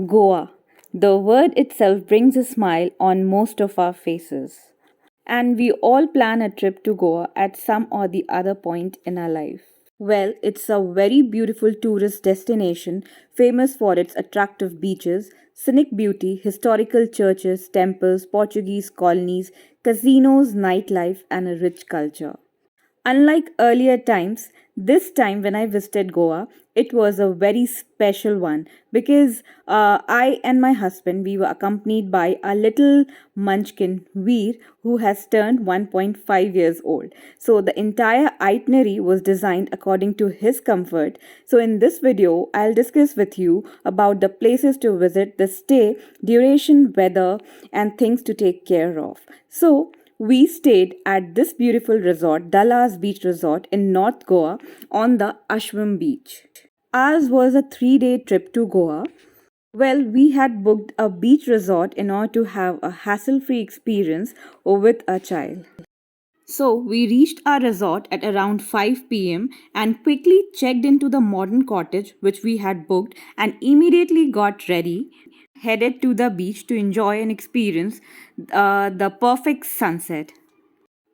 Goa. The word itself brings a smile on most of our faces. And we all plan a trip to Goa at some or the other point in our life. Well, it's a very beautiful tourist destination famous for its attractive beaches, scenic beauty, historical churches, temples, Portuguese colonies, casinos, nightlife, and a rich culture. Unlike earlier times, this time when I visited Goa, it was a very special one because I and my husband we were accompanied by a little munchkin Veer who has turned 1.5 years old. So the entire itinerary was designed according to his comfort. So in this video, I'll discuss with you about the places to visit, the stay, duration, weather, and things to take care of. So we stayed at this beautiful resort, Dallas Beach Resort in North Goa on the Ashwem beach. Ours was a 3-day trip to Goa. Well, we had booked a beach resort in order to have a hassle free experience with a child. So, we reached our resort at around 5 p.m. and quickly checked into the modern cottage which we had booked and immediately got ready, headed to the beach to enjoy and experience the perfect sunset.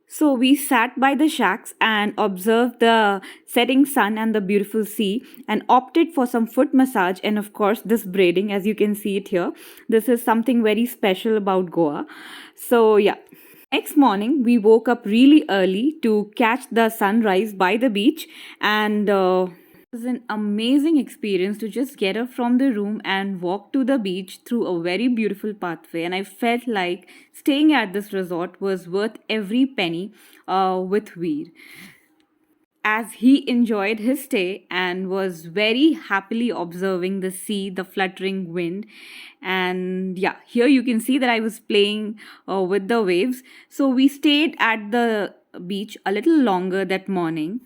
So we sat by the shacks and observed the setting sun and the beautiful sea and opted for some foot massage and of course this braiding as you can see it here. This is something very special about Goa. So yeah. Next morning we woke up really early to catch the sunrise by the beach and it was an amazing experience to just get up from the room and walk to the beach through a very beautiful pathway. And I felt like staying at this resort was worth every penny with Veer, as he enjoyed his stay and was very happily observing the sea, the fluttering wind. And yeah, here you can see that I was playing with the waves. So we stayed at the beach a little longer that morning,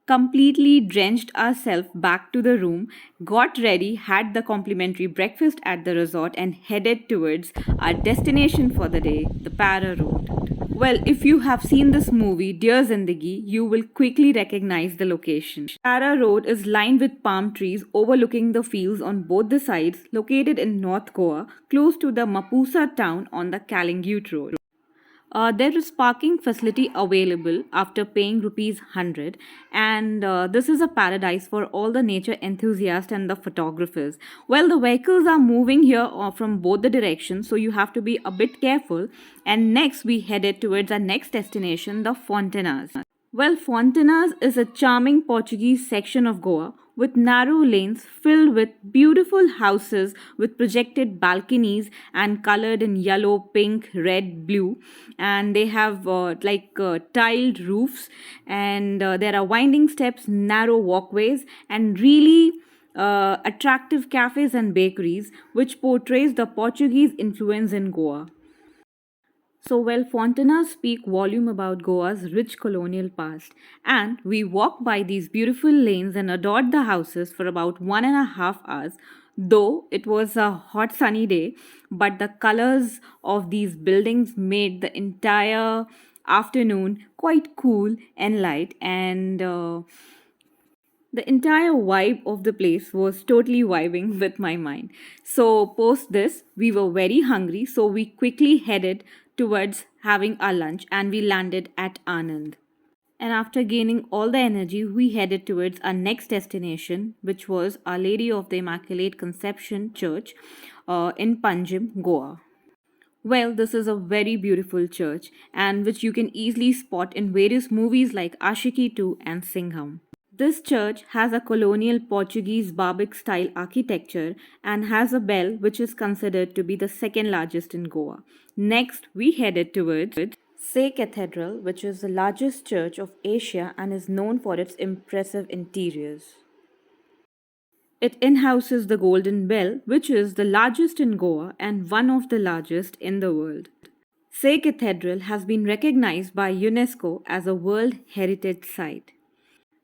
completely drenched ourselves back to the room, got ready, had the complimentary breakfast at the resort, and headed towards our destination for the day, the Parra Road. Well, if you have seen this movie, Dear Zindagi, you will quickly recognize the location. Parra Road is lined with palm trees overlooking the fields on both the sides, located in North Goa, close to the Mapusa town on the Kalingut Road. There is parking facility available after paying rupees 100, and this is a paradise for all the nature enthusiasts and the photographers. Well, the vehicles are moving here from both the directions, so you have to be a bit careful. And next we headed towards our next destination, the Fontainhas. Well, Fontainhas is a charming Portuguese section of Goa with narrow lanes filled with beautiful houses with projected balconies and colored in yellow, pink, red, blue. And they have tiled roofs, and there are winding steps, narrow walkways, and really attractive cafes and bakeries which portrays the Portuguese influence in Goa. So, well, Fontanas speak volume about Goa's rich colonial past, and we walked by these beautiful lanes and adored the houses for about 1.5 hours. Though it was a hot sunny day, but the colors of these buildings made the entire afternoon quite cool and light, and the entire vibe of the place was totally vibing with my mind. So, post this, we were very hungry, so we quickly headed towards having our lunch and we landed at Anand. And after gaining all the energy, we headed towards our next destination, which was Our Lady of the Immaculate Conception Church in Panjim, Goa. Well, this is a very beautiful church and which you can easily spot in various movies like Ashiki 2 and Singham. This church has a colonial Portuguese Barbic style architecture and has a bell which is considered to be the second largest in Goa. Next, we headed towards Say Cathedral, which is the largest church of Asia and is known for its impressive interiors. It in-houses the Golden Bell, which is the largest in Goa and one of the largest in the world. Say Cathedral has been recognized by UNESCO as a World Heritage Site.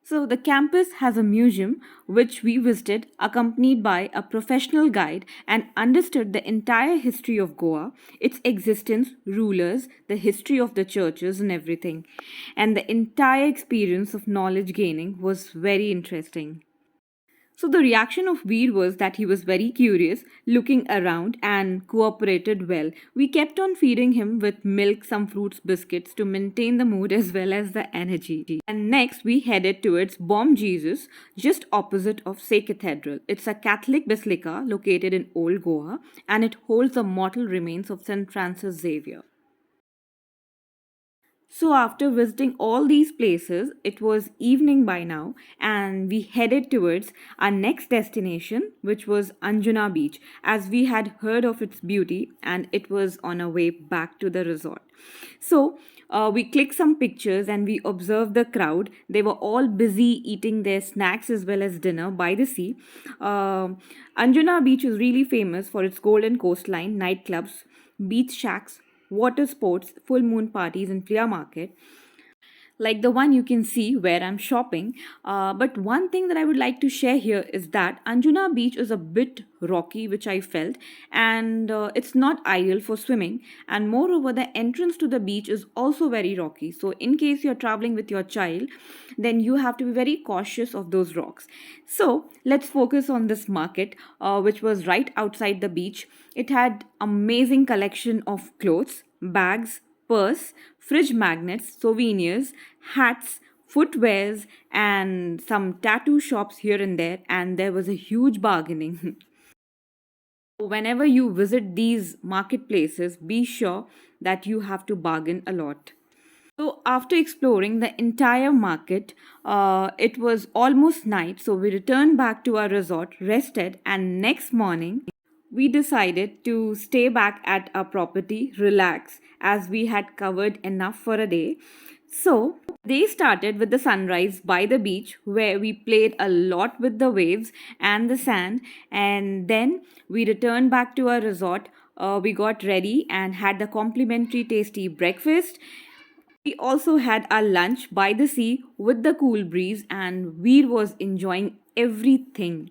So, the campus has a museum which we visited, accompanied by a professional guide, and understood the entire history of Goa, its existence, rulers, the history of the churches, and everything. And the entire experience of knowledge gaining was very interesting. So the reaction of Veer was that he was very curious, looking around, and cooperated well. We kept on feeding him with milk, some fruits, biscuits to maintain the mood as well as the energy. And next we headed towards Bom Jesus, just opposite of Say Cathedral. It's a Catholic basilica located in Old Goa, and it holds the mortal remains of St. Francis Xavier. So, after visiting all these places, it was evening by now, and we headed towards our next destination, which was Anjuna Beach, as we had heard of its beauty and it was on our way back to the resort. So, we clicked some pictures and we observed the crowd. They were all busy eating their snacks as well as dinner by the sea. Anjuna Beach is really famous for its golden coastline, nightclubs, beach shacks, water sports, full moon parties, and flea market, like the one you can see where I'm shopping. But one thing that I would like to share here is that Anjuna Beach is a bit rocky, which I felt, and it's not ideal for swimming. And moreover, the entrance to the beach is also very rocky. So, in case you're traveling with your child, then you have to be very cautious of those rocks. So, let's focus on this market, which was right outside the beach. It had amazing collection of clothes, bags, purse, fridge magnets, souvenirs, hats, footwears, and some tattoo shops here and there, and there was a huge bargaining. Whenever you visit these marketplaces, be sure that you have to bargain a lot. So, after exploring the entire market, it was almost night, so we returned back to our resort, rested, and next morning we decided to stay back at our property, relax, as we had covered enough for a day. So, they started with the sunrise by the beach, where we played a lot with the waves and the sand, and then we returned back to our resort. We got ready and had the complimentary tasty breakfast. We also had our lunch by the sea with the cool breeze, and Veer was enjoying everything.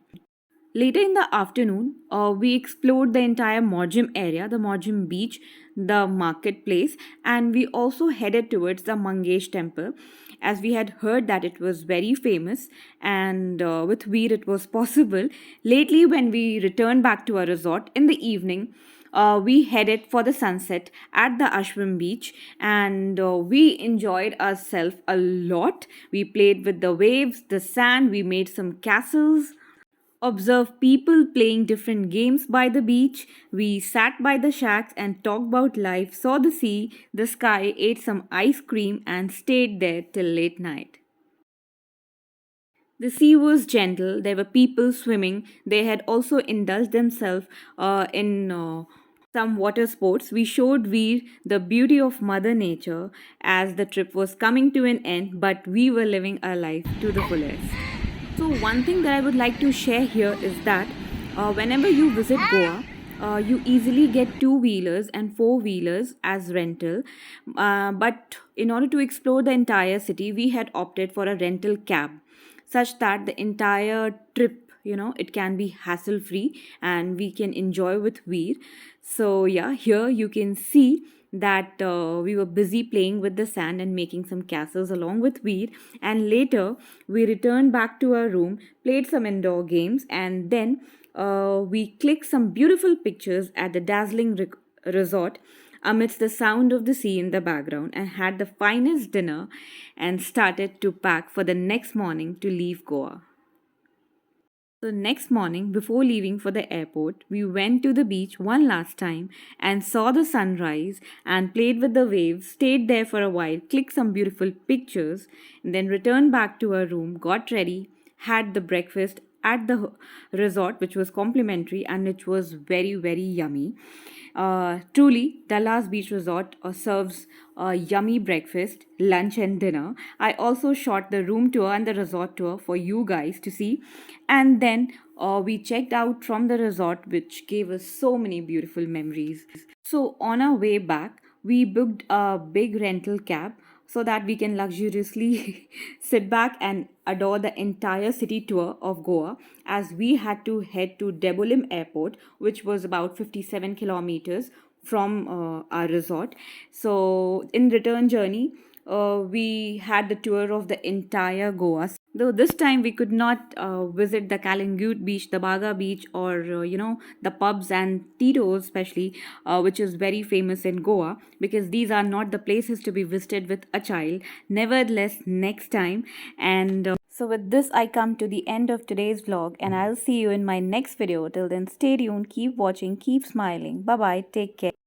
Later in the afternoon, we explored the entire Morjim area, the Morjim beach, the marketplace, and we also headed towards the Mangesh temple, as we had heard that it was very famous, and with Veer it was possible. Lately, when we returned back to our resort in the evening, we headed for the sunset at the Ashwem beach, and we enjoyed ourselves a lot. We played with the waves, the sand, we made some castles, observed people playing different games by the beach. We sat by the shacks and talked about life, saw the sea, the sky, ate some ice cream, and stayed there till late night. The sea was gentle, there were people swimming, they had also indulged themselves in some water sports. We showed Veer the beauty of Mother Nature as the trip was coming to an end, but we were living our life to the fullest. So, one thing that I would like to share here is that whenever you visit Goa, you easily get two wheelers and four wheelers as rental. But in order to explore the entire city, we had opted for a rental cab, such that the entire trip, it can be hassle free and we can enjoy with Veer. So, yeah, here you can see that we were busy playing with the sand and making some castles along with Veer. And later, we returned back to our room, played some indoor games, and then we clicked some beautiful pictures at the dazzling resort amidst the sound of the sea in the background, and had the finest dinner and started to pack for the next morning to leave Goa. So, next morning, before leaving for the airport, we went to the beach one last time and saw the sunrise and played with the waves, stayed there for a while, clicked some beautiful pictures, and then returned back to our room, got ready, had the breakfast at the resort, which was complimentary and which was very, very yummy. Truly, Dallas Beach Resort serves a yummy breakfast, lunch, and dinner. I also shot the room tour and the resort tour for you guys to see. And then we checked out from the resort, which gave us so many beautiful memories. So, on our way back, we booked a big rental cab so that we can luxuriously sit back and adore the entire city tour of Goa, as we had to head to Debolim Airport, which was about 57 kilometers from our resort. So, in return journey, we had the tour of the entire Goa. Though this time we could not visit the Kalingut beach, the Baga beach, or the pubs and Tito's, especially, which is very famous in Goa, because these are not the places to be visited with a child. Nevertheless, next time. And so, with this, I come to the end of today's vlog, and I'll see you in my next video. Till then, stay tuned, keep watching, keep smiling. Bye bye, take care.